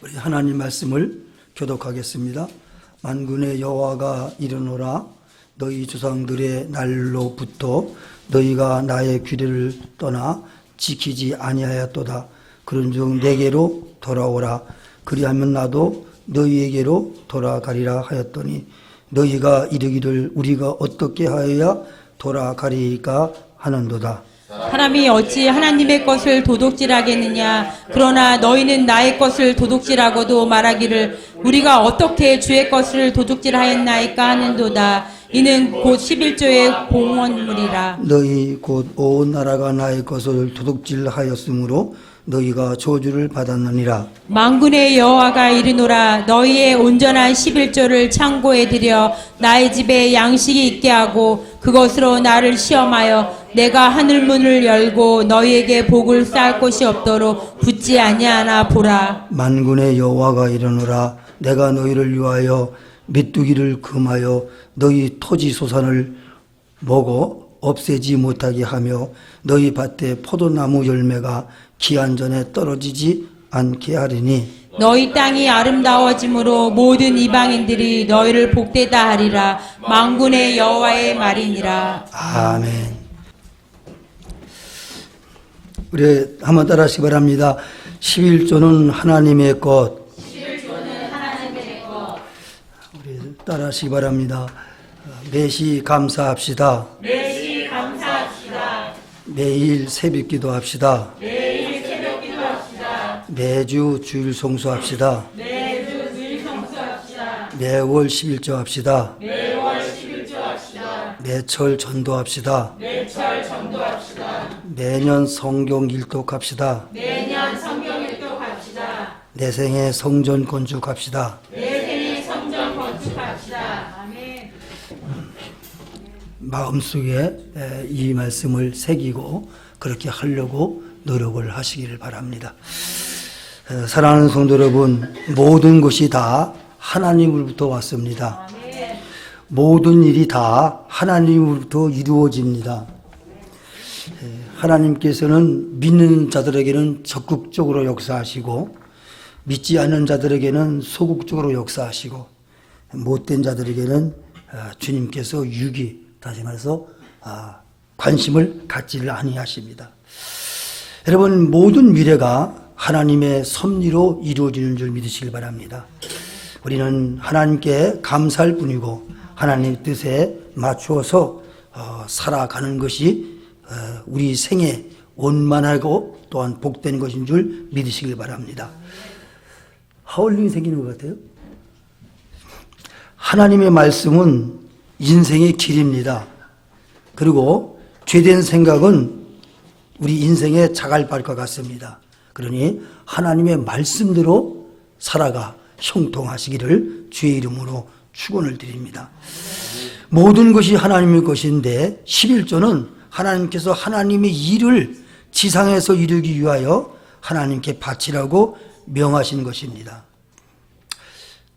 우리 하나님 말씀을 교독하겠습니다. 만군의 여호와가 이르노라. 너희 조상들의 날로부터 너희가 나의 규례를 떠나 지키지 아니하였도다. 그런즉 내게로 돌아오라. 그리하면 나도 너희에게로 돌아가리라 하였더니 너희가 이르기를 우리가 어떻게 하여야 돌아가리까 하는도다. 사람이 어찌 하나님의 것을 도둑질하겠느냐. 그러나 너희는 나의 것을 도둑질하고도 말하기를 우리가 어떻게 주의 것을 도둑질하였나이까 하는도다. 이는 곧 11조의 공언물이라. 너희 곧 온 나라가 나의 것을 도둑질하였으므로 너희가 저주를 받았느니라. 만군의 여호와가 이르노라. 너희의 온전한 11조를 창고에 들여 나의 집에 양식이 있게 하고 그것으로 나를 시험하여 내가 하늘문을 열고 너희에게 복을 쌓을 곳이 없도록 붙지 아니하나 보라. 만군의 여호와가 이르노라. 내가 너희를 위하여 메뚜기를 금하여 너희 토지 소산을 먹어 없애지 못하게 하며 너희 밭에 포도나무 열매가 기한 전에 떨어지지 않게 하리니 너희 땅이 아름다워짐으로 모든 이방인들이 너희를 복되다 하리라. 만군의 여호와의 말이니라. 아멘. 우리 한번 따라하시기 바랍니다. 11조는 하나님의 것. 11조는 하나님의 것. 우리 따라하시기 바랍니다. 매시 감사합시다. 매시 감사합시다. 매일 새벽 기도합시다. 매일 새벽 기도합시다. 매주 주일 송수합시다. 매주 주일 성수합시다. 매월 11조 합시다. 매월 11조 합시다. 매철 전도합시다. 매철 전도합시다. 매년 성경 일독합시다. 매년 성경 읽독합시다. 내 생에 성전 건축합시다. 내 생에 성전 건축합시다. 아멘. 마음속에 이 말씀을 새기고 그렇게 하려고 노력을 하시기를 바랍니다. 사랑하는 성도 여러분, 모든 것이 다 하나님으로부터 왔습니다. 모든 일이 다 하나님으로부터 이루어집니다. 하나님께서는 믿는 자들에게는 적극적으로 역사하시고 믿지 않는 자들에게는 소극적으로 역사하시고 못된 자들에게는 주님께서 유기, 다시 말해서 관심을 갖지를 아니하십니다. 여러분, 모든 미래가 하나님의 섭리로 이루어지는 줄 믿으시길 바랍니다. 우리는 하나님께 감사할 뿐이고 하나님의 뜻에 맞추어서 살아가는 것이 우리 생에 원만하고 또한 복된 것인 줄 믿으시길 바랍니다. 하울링이 생기는 것 같아요. 하나님의 말씀은 인생의 길입니다. 그리고 죄된 생각은 우리 인생의 자갈발과 같습니다. 그러니 하나님의 말씀대로 살아가 형통하시기를 주의 이름으로 축원을 드립니다. 모든 것이 하나님의 것인데 11조는 하나님께서 하나님의 일을 지상에서 이루기 위하여 하나님께 바치라고 명하신 것입니다.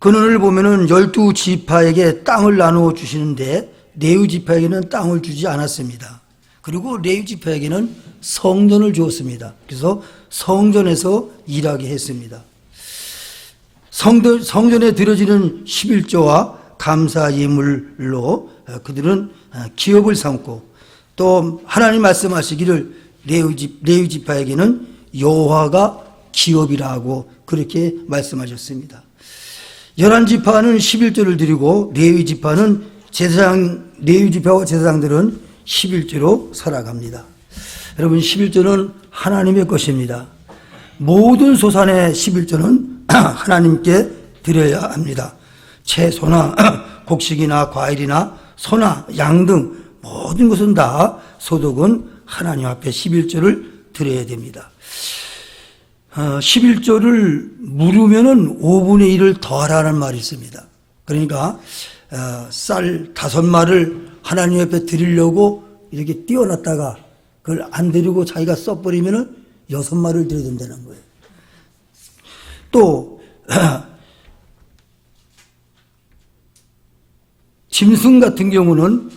근원을 보면은 12지파에게 땅을 나누어 주시는데 레위 지파에게는 땅을 주지 않았습니다. 그리고 레위 지파에게는 성전을 주었습니다. 그래서 성전에서 일하게 했습니다. 성전에 드려지는 11조와 감사 예물로 그들은 기업을 삼고 또 하나님 말씀하시기를 레위 지파에게는 여호와가 기업이라고 그렇게 말씀하셨습니다. 11지파는 11조를 드리고 레위 지파와 제사장들은 11조로 살아갑니다. 여러분, 11조는 하나님의 것입니다. 모든 소산의 11조는 하나님께 드려야 합니다. 채소나 곡식이나 과일이나 소나 양 등 모든 것은 다 소득은 하나님 앞에 11조를 드려야 됩니다. 11조를 물으면은 5분의 1을 더하라는 말이 있습니다. 그러니까 쌀 5마를 하나님 앞에 드리려고 이렇게 띄워놨다가 그걸 안 드리고 자기가 써버리면은 6마를 드려야 된다는 거예요. 또 짐승 같은 경우는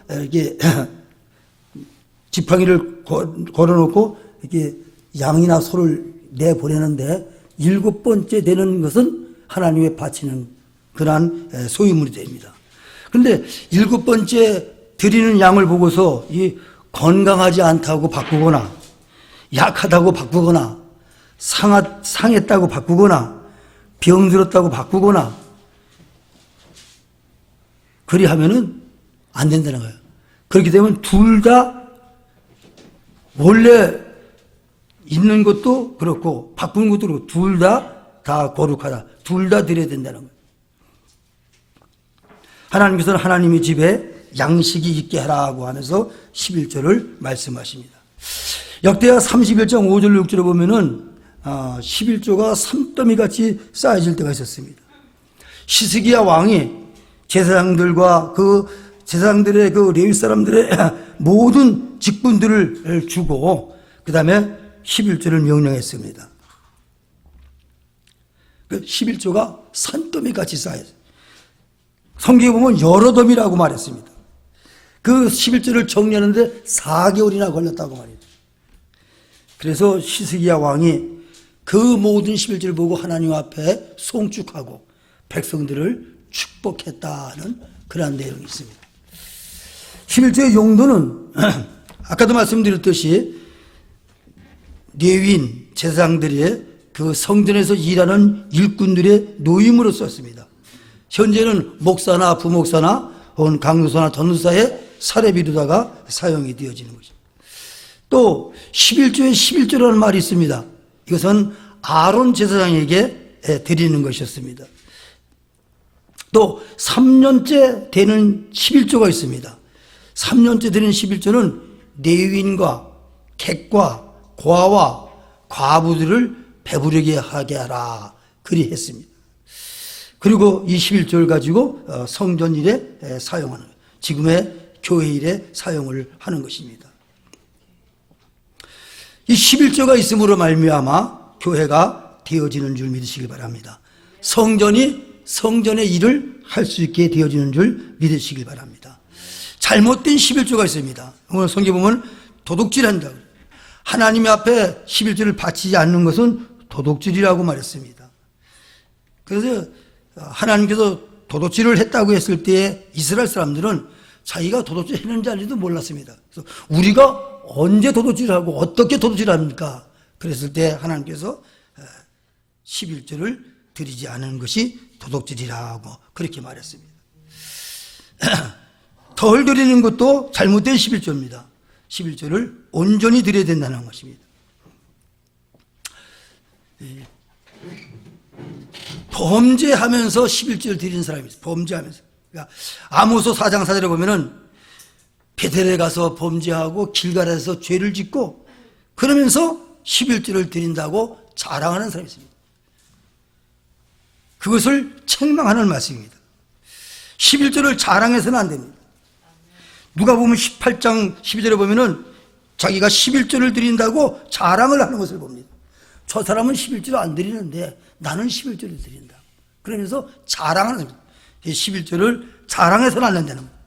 이렇게 지팡이를 걸어놓고 이렇게 양이나 소를 내보내는데 7번째 되는 것은 하나님의 바치는 그러한 소유물이 됩니다. 그런데 7번째 드리는 양을 보고서 이 건강하지 않다고 바꾸거나 약하다고 바꾸거나 상했다고 바꾸거나 병들었다고 바꾸거나 그리하면은 안 된다는 거예요. 그렇게 되면 둘 다 원래 있는 것도 그렇고 바꾸는 것도 그렇고 둘 다 거룩하다. 둘 다 드려야 된다는 거예요. 하나님께서는 하나님의 집에 양식이 있게 하라고 하면서 11조를 말씀하십니다. 역대하 31장 5절 6절에 보면은 11조가 산더미같이 쌓여질 때가 있었습니다. 시스기야 왕이 제사장들과 그 제사장들의 그 레위 사람들의 모든 직분들을 주고 그 다음에 11조를 명령했습니다. 그 11조가 산더미같이 쌓여있어요. 성경에 보면 여러 더미라고 말했습니다. 그 11조를 정리하는데 4개월이나 걸렸다고 말이에요. 그래서 시스기야 왕이 그 모든 11조를 보고 하나님 앞에 송축하고 백성들을 축복했다는 그러한 내용이 있습니다. 11조의 용도는 아까도 말씀드렸듯이 레위인 제사장들의 그 성전에서 일하는 일꾼들의 노임으로 썼습니다. 현재는 목사나 부목사나 혹은 강도사나 전도사의 사례비로다가 사용이 되어지는 것입니다. 또 11조에 11조라는 말이 있습니다. 이것은 아론 제사장에게 드리는 것이었습니다. 또 3년째 되는 11조가 있습니다. 3년째 되는 11조는 레위인과 객과 고아와 과부들을 배부르게 하게 하라 그리 했습니다. 그리고 이 11조를 가지고 성전 일에 사용하는 거예요. 지금의 교회 일에 사용을 하는 것입니다. 이 11조가 있음으로 말미암아 교회가 되어지는 줄 믿으시길 바랍니다. 성전의 일을 할 수 있게 되어지는 줄 믿으시길 바랍니다. 잘못된 11조가 있습니다. 오늘 성경 보면 도둑질한다. 하나님 앞에 11조를 바치지 않는 것은 도둑질이라고 말했습니다. 그래서 하나님께서 도둑질을 했다고 했을 때 이스라엘 사람들은 자기가 도둑질 했는지 아닌지도 몰랐습니다. 그래서 우리가 언제 도둑질하고 어떻게 도둑질합니까? 그랬을 때 하나님께서 11조를 드리지 않은 것이 도둑질이라고 그렇게 말했습니다. 덜 드리는 것도 잘못된 11조입니다. 11조를 온전히 드려야 된다는 것입니다. 범죄하면서 11조를 드리는 사람이 있어요. 범죄하면서. 그러니까 아모스 4장 4절에 보면은 베델에 가서 범죄하고 길갈에서 죄를 짓고 그러면서 11조를 드린다고 자랑하는 사람이 있습니다. 그것을 책망하는 말씀입니다. 11조를 자랑해서는 안 됩니다. 누가 보면 18장 12절에 보면은 자기가 11조를 드린다고 자랑을 하는 것을 봅니다. 저 사람은 11조를 안 드리는데 나는 11조를 드린다. 그러면서 자랑하는 겁니다. 11조를 자랑해서는 안 된다는 겁니다.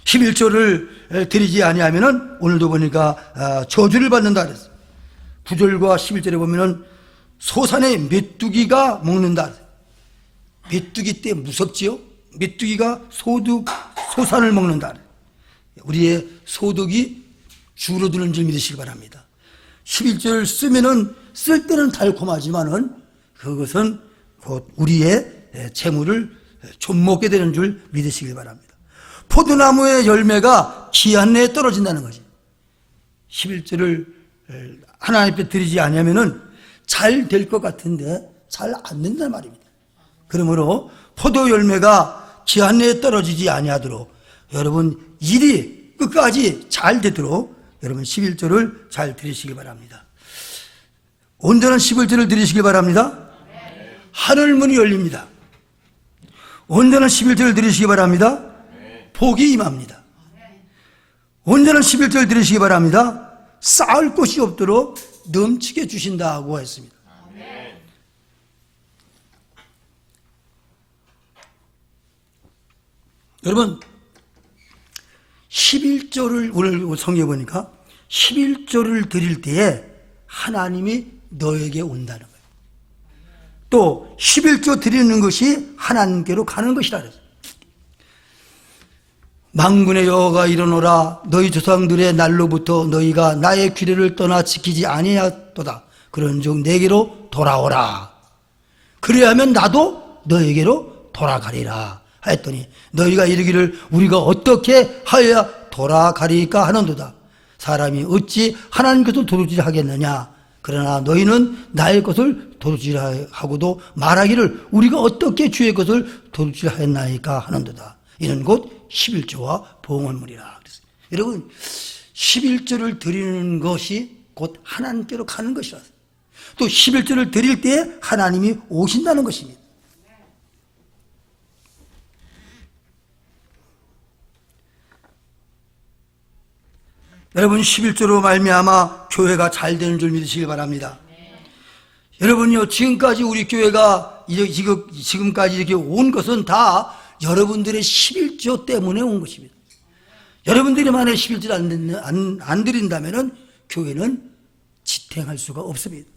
11조를 드리지 아니하면은 오늘도 보니까 저주를 받는다 그랬어요. 9절과 11절에 보면은 소산의 메뚜기가 먹는다. 메뚜기 때 무섭지요? 메뚜기가 소산을 먹는다. 우리의 소득이 줄어드는 줄 믿으시기 바랍니다. 11조를 쓰면은 쓸 때는 달콤하지만은 그것은 곧 우리의 재물을 좀 먹게 되는 줄 믿으시기 바랍니다. 포도나무의 열매가 기한 내에 떨어진다는 거지. 11조를 하나님 앞에 드리지 않으면은 잘 될 것 같은데 잘 안 된다는 말입니다. 그러므로 포도 열매가 기한 내에 떨어지지 아니하도록 여러분 일이 끝까지 잘 되도록 여러분 11조를 잘 드리시기 바랍니다. 온전한 11조를 드리시기 바랍니다. 하늘문이 열립니다. 온전한 11조를 드리시기 바랍니다. 복이 임합니다. 온전한 11조를 드리시기 바랍니다. 쌓을 곳이 없도록 넘치게 주신다고 했습니다. 여러분 11조를 오늘 성경에 보니까 11조를 드릴 때에 하나님이 너에게 온다는 거예요. 또 11조 드리는 것이 하나님께로 가는 것이라 그랬어요. 만군의 여호와가 이르노라 너희 조상들의 날로부터 너희가 나의 규례를 떠나 지키지 아니하였도다. 그런즉 내게로 돌아오라. 그래야면 나도 너에게로 돌아가리라 하였더니 너희가 이르기를 우리가 어떻게 하여야 돌아가리까 하는도다. 사람이 어찌 하나님 것을 도둑질 하겠느냐. 그러나 너희는 나의 것을 도둑질하고도 말하기를 우리가 어떻게 주의 것을 도둑질하였나이까 하는도다. 이는 곧 11조와 봉헌물이라. 여러분 11조를 드리는 것이 곧 하나님께로 가는 것이라. 또 11조를 드릴 때 하나님이 오신다는 것입니다. 여러분 11조로 말미암아 교회가 잘 되는 줄 믿으시길 바랍니다. 여러분요 지금까지 우리 교회가 지금까지 이렇게 온 것은 다 여러분들의 11조 때문에 온 것입니다. 여러분들이 만약에 11조를 안 드린다면 교회는 지탱할 수가 없습니다.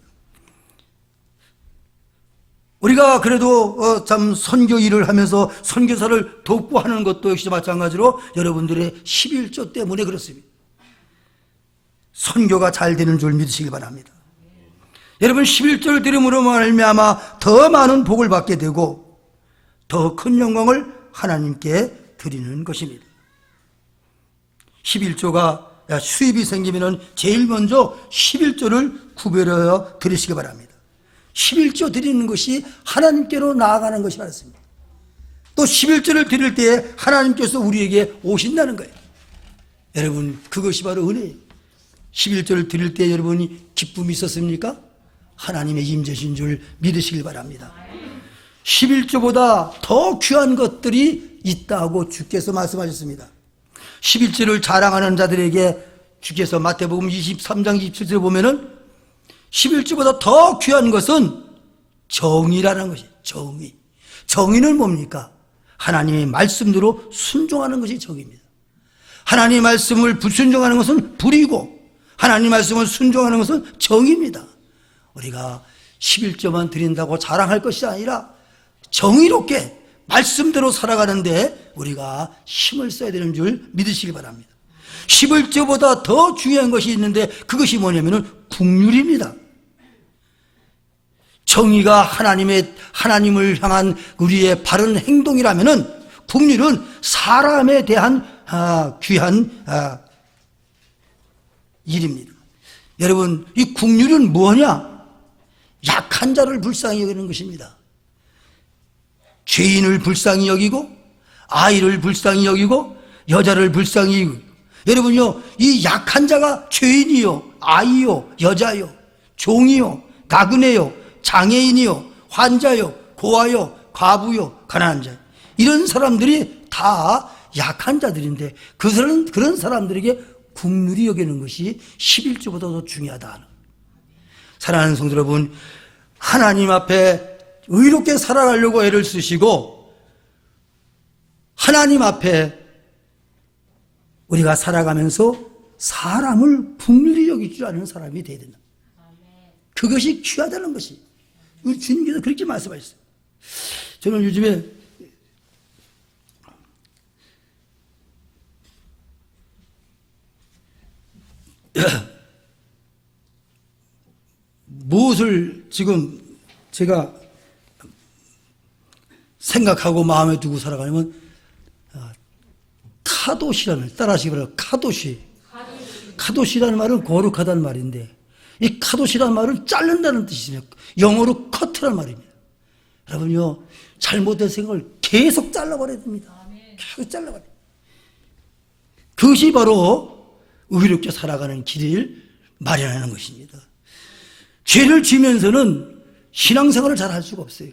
우리가 그래도 참 선교 일을 하면서 선교사를 돕고 하는 것도 역시 마찬가지로 여러분들의 11조 때문에 그렇습니다. 선교가 잘 되는 줄 믿으시기 바랍니다. 여러분 11조를 드림으로 말미암아 더 많은 복을 받게 되고 더 큰 영광을 하나님께 드리는 것입니다. 11조가 수입이 생기면 제일 먼저 11조를 구별하여 드리시기 바랍니다. 11조 드리는 것이 하나님께로 나아가는 것이 맞습니다. 또 11조를 드릴 때 하나님께서 우리에게 오신다는 거예요. 여러분 그것이 바로 은혜예요. 11조를 드릴 때 여러분이 기쁨이 있었습니까? 하나님의 임재신 줄 믿으시길 바랍니다. 11조보다 더 귀한 것들이 있다고 주께서 말씀하셨습니다. 11조를 자랑하는 자들에게 주께서 마태복음 23장 27절에 보면은 11조보다 더 귀한 것은 정의라는 것이에요. 정의. 정의는 뭡니까? 하나님의 말씀대로 순종하는 것이 정의입니다. 하나님의 말씀을 불순종하는 것은 불이고 하나님의 말씀을 순종하는 것은 정의입니다. 우리가 11조만 드린다고 자랑할 것이 아니라 정의롭게 말씀대로 살아가는데 우리가 힘을 써야 되는 줄 믿으시기 바랍니다. 11조보다 더 중요한 것이 있는데 그것이 뭐냐면 국률입니다. 정의가 하나님을 향한 우리의 바른 행동이라면 국률은 사람에 대한 귀한 일입니다. 여러분 이 국률은 뭐냐? 약한 자를 불쌍히 여기는 것입니다. 죄인을 불쌍히 여기고 아이를 불쌍히 여기고 여자를 불쌍히 여기고 여러분요 이 약한 자가 죄인이요 아이요 여자요 종이요 나그네요 장애인이요 환자요 고아요 과부요 가난한 자 이런 사람들이 다 약한 자들인데 그런 사람들에게 국률이 여기는 것이 11조보다 더 중요하다. 사랑하는 성도 여러분 하나님 앞에 의롭게 살아가려고 애를 쓰시고 하나님 앞에 우리가 살아가면서 사람을 국률이 여길 줄 아는 사람이 되어야 된다. 그것이 귀하다는 것이 우리 주님께서 그렇게 말씀하셨어요. 저는 요즘에 무엇을 지금 제가 생각하고 마음에 두고 살아가냐면 카도시라는 따라하시기 바랍니다. 카도시라는 말은 거룩하다는 말인데 이 카도시라는 말은 자른다는 뜻이에요. 영어로 커트라는 말입니다. 여러분요 잘못된 생각을 계속 잘라버려야 됩니다. 계속 잘라버려야 돼요. 그것이 바로 의롭게 살아가는 길을 마련하는 것입니다. 죄를 지면서는 신앙생활을 잘 할 수가 없어요.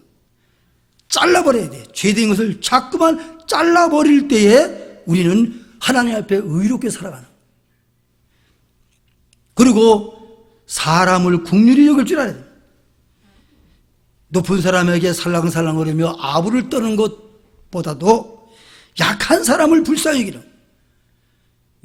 잘라버려야 돼요. 죄된 것을 자꾸만 잘라버릴 때에 우리는 하나님 앞에 의롭게 살아가는 거예요. 그리고 사람을 국률이 여길 줄 알아야 돼요. 높은 사람에게 살랑살랑거리며 아부를 떠는 것보다도 약한 사람을 불쌍히 여기는.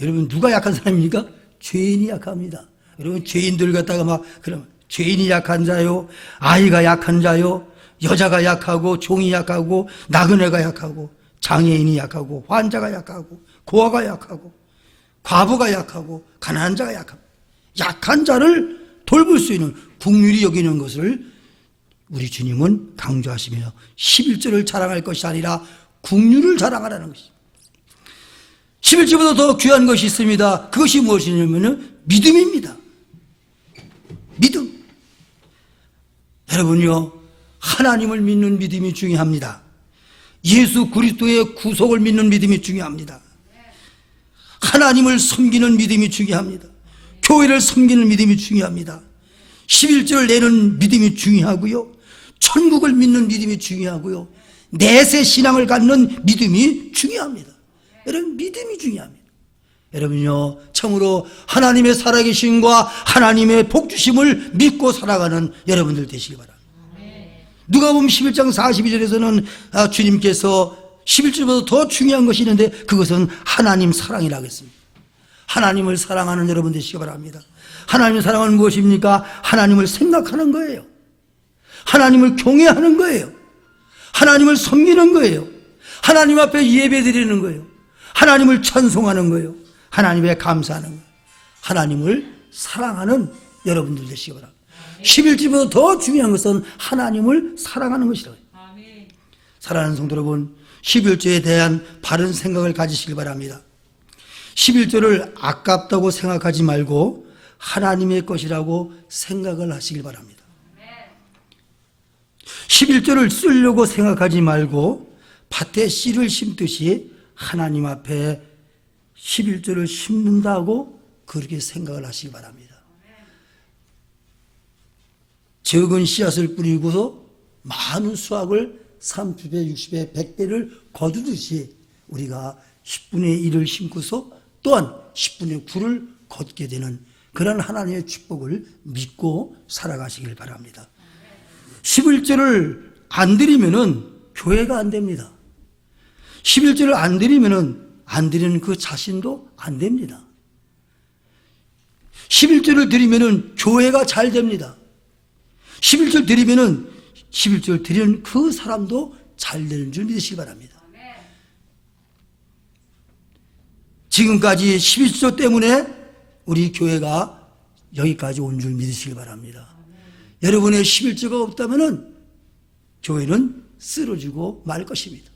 여러분 누가 약한 사람입니까? 죄인이 약합니다. 여러분 죄인들 갖다가 막 그러면 죄인이 약한 자요, 아이가 약한 자요, 여자가 약하고 종이 약하고 나그네가 약하고 장애인이 약하고 환자가 약하고 고아가 약하고 과부가 약하고 가난한 자가 약하고 약한 자를 돌볼 수 있는 긍휼히 여기는 것을 우리 주님은 강조하시며 11조를 자랑할 것이 아니라 긍휼을 자랑하라는 것입니다. 11조보다 더 귀한 것이 있습니다. 그것이 무엇이냐면 믿음입니다. 믿음. 여러분요, 하나님을 믿는 믿음이 중요합니다. 예수 그리스도의 구속을 믿는 믿음이 중요합니다. 하나님을 섬기는 믿음이 중요합니다. 교회를 섬기는 믿음이 중요합니다. 11조를 내는 믿음이 중요하고요, 천국을 믿는 믿음이 중요하고요, 내세 신앙을 갖는 믿음이 중요합니다. 여러분, 믿음이 중요합니다. 여러분요, 참으로 하나님의 살아계심과 하나님의 복주심을 믿고 살아가는 여러분들 되시기 바랍니다. 누가복음 11장 42절에서는 주님께서 11조보다 더 중요한 것이 있는데 그것은 하나님 사랑이라고 했습니다. 하나님을 사랑하는 여러분 되시기 바랍니다. 하나님을 사랑하는 무엇입니까? 하나님을 생각하는 거예요. 하나님을 경외하는 거예요. 하나님을 섬기는 거예요. 하나님 앞에 예배 드리는 거예요. 하나님을 찬송하는 거예요. 하나님에 감사하는 거예요. 하나님을 사랑하는 여러분들 되시기 바랍니다. 11조보다 더 중요한 것은 하나님을 사랑하는 것이라고요. 사랑하는 성도 여러분, 11조에 대한 바른 생각을 가지시길 바랍니다. 11조를 아깝다고 생각하지 말고 하나님의 것이라고 생각을 하시길 바랍니다. 11조를 쓰려고 생각하지 말고 밭에 씨를 심듯이 하나님 앞에 11조를 심는다고 그렇게 생각을 하시기 바랍니다. 적은 씨앗을 뿌리고서 많은 수확을 30배, 60배, 100배를 거두듯이 우리가 10분의 1을 심고서 또한 10분의 9를 걷게 되는 그런 하나님의 축복을 믿고 살아가시길 바랍니다. 11조를 안 드리면은 교회가 안 됩니다. 11조를 안 드리면은 안 드리는 그 자신도 안 됩니다. 11조를 드리면은 교회가 잘 됩니다. 11조를 드리면은 11조를 드리는 그 사람도 잘 되는 줄 믿으시기 바랍니다. 지금까지 11조 때문에 우리 교회가 여기까지 온 줄 믿으시기 바랍니다. 여러분의 11조가 없다면은 교회는 쓰러지고 말 것입니다.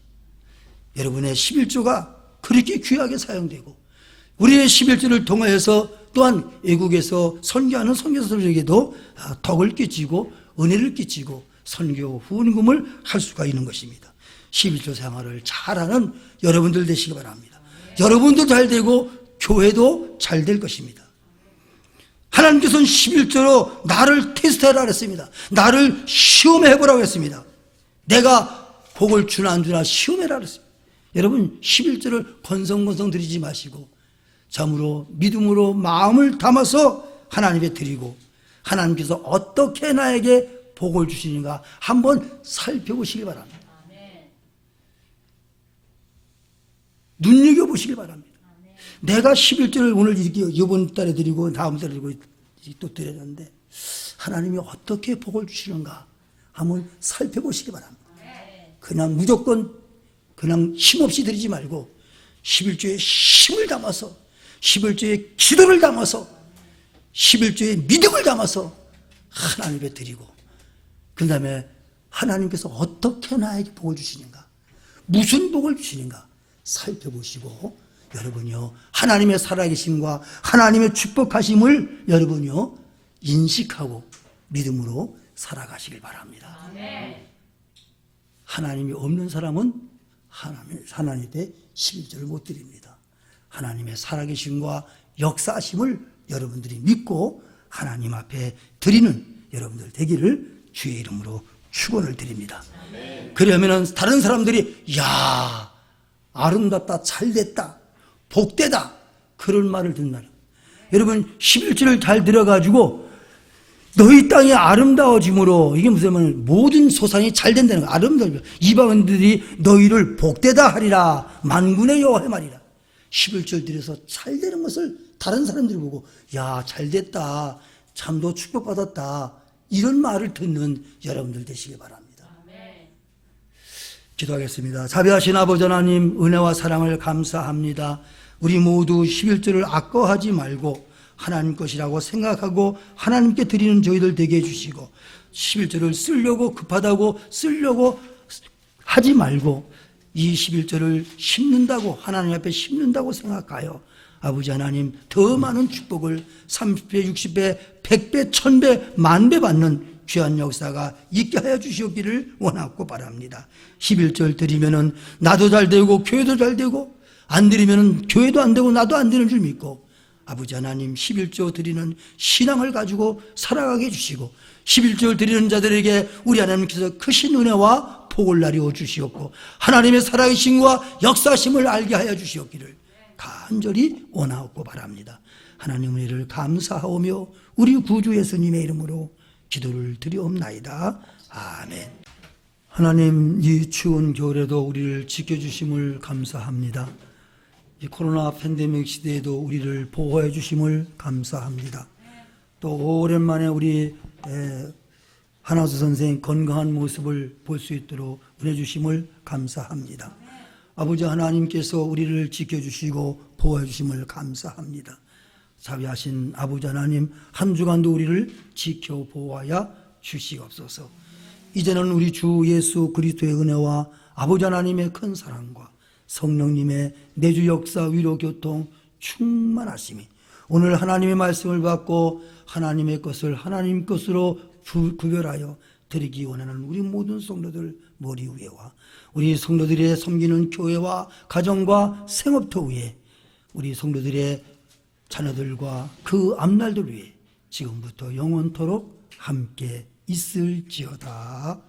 여러분의 11조가 그렇게 귀하게 사용되고 우리의 11조를 통하여서 또한 외국에서 선교하는 선교사들에게도 덕을 끼치고 은혜를 끼치고 선교 후원금을 할 수가 있는 것입니다. 11조 생활을 잘하는 여러분들 되시기 바랍니다. 여러분도 잘 되고 교회도 잘 될 것입니다. 하나님께서는 11조로 나를 테스트하라 그랬습니다. 나를 시험해 보라고 했습니다. 내가 복을 주나 안 주나 시험해라 그랬습니다. 여러분 11조를 건성건성 드리지 마시고 참으로 믿음으로 마음을 담아서 하나님께 드리고 하나님께서 어떻게 나에게 복을 주시는가 한번 살펴보시기 바랍니다. 눈여겨보시기 바랍니다. 내가 11조를 오늘 이번 달에 드리고 다음 달에 드리고 또 드렸는데 하나님이 어떻게 복을 주시는가 한번 살펴보시기 바랍니다. 그냥 무조건 그냥 힘없이 드리지 말고 11조에 힘을 담아서 11조에 기도를 담아서 11조에 믿음을 담아서 하나님께 드리고 그 다음에 하나님께서 어떻게 나에게 복을 주시는가 무슨 복을 주시는가 살펴보시고 여러분요 하나님의 살아계심과 하나님의 축복하심을 여러분요 인식하고 믿음으로 살아가시길 바랍니다. 하나님이 없는 사람은 하나님의 11조를 못 드립니다. 하나님의 살아계심과 역사하심을 여러분들이 믿고 하나님 앞에 드리는 여러분들 되기를 주의 이름으로 축원을 드립니다. 그러면은 다른 사람들이 야 아름답다 잘됐다 복되다 그런 말을 듣는다. 여러분 11조를 잘 들어가지고 너희 땅이 아름다워짐으로 이게 무슨 말이냐 모든 소산이 잘 된다는 거 아름다워 이방인들이 너희를 복되다 하리라 만군의 여호와의 말이라. 11절 드려서 잘 되는 것을 다른 사람들이 보고 야, 잘 됐다, 참 너 축복받았다, 이런 말을 듣는 여러분들 되시기 바랍니다. 기도하겠습니다. 자비하신 아버지 하나님, 은혜와 사랑을 감사합니다. 우리 모두 11절을 아까워하지 말고 하나님 것이라고 생각하고 하나님께 드리는 저희들 되게 해주시고, 11절을 쓰려고 급하다고 쓰려고 하지 말고 이 11절을 심는다고, 하나님 앞에 심는다고 생각하여 아버지 하나님 더 많은 축복을 30배, 60배, 100배, 1000배, 만배 받는 귀한 역사가 있게 하여 주시옵기를 원하고 바랍니다. 11절 드리면은 나도 잘 되고 교회도 잘 되고, 안 드리면은 교회도 안 되고 나도 안 되는 줄 믿고, 아버지 하나님 11조 드리는 신앙을 가지고 살아가게 해주시고, 11절 드리는 자들에게 우리 하나님께서 크신 은혜와 복을 나리워 주시옵고, 하나님의 살아계심과 역사심을 알게 하여 주시옵기를 간절히 원하옵고 바랍니다. 하나님 은혜를 감사하오며 우리 구주 예수님의 이름으로 기도를 드리옵나이다. 아멘. 하나님, 이 추운 겨울에도 우리를 지켜주심을 감사합니다. 이 코로나 팬데믹 시대에도 우리를 보호해 주심을 감사합니다. 또 오랜만에 우리 한화수 선생 건강한 모습을 볼 수 있도록 은혜 주심을 감사합니다. 아버지 하나님께서 우리를 지켜주시고 보호해 주심을 감사합니다. 자비하신 아버지 하나님, 한 주간도 우리를 지켜 보호하여 주시옵소서. 이제는 우리 주 예수 그리스도의 은혜와 아버지 하나님의 큰 사랑과 성령님의 내주 역사, 위로, 교통 충만하심이, 오늘 하나님의 말씀을 받고 하나님의 것을 하나님 것으로 구별하여 드리기 원하는 우리 모든 성도들 머리 위에와 우리 성도들의 섬기는 교회와 가정과 생업터 위에, 우리 성도들의 자녀들과 그 앞날들 위에 지금부터 영원토록 함께 있을지어다.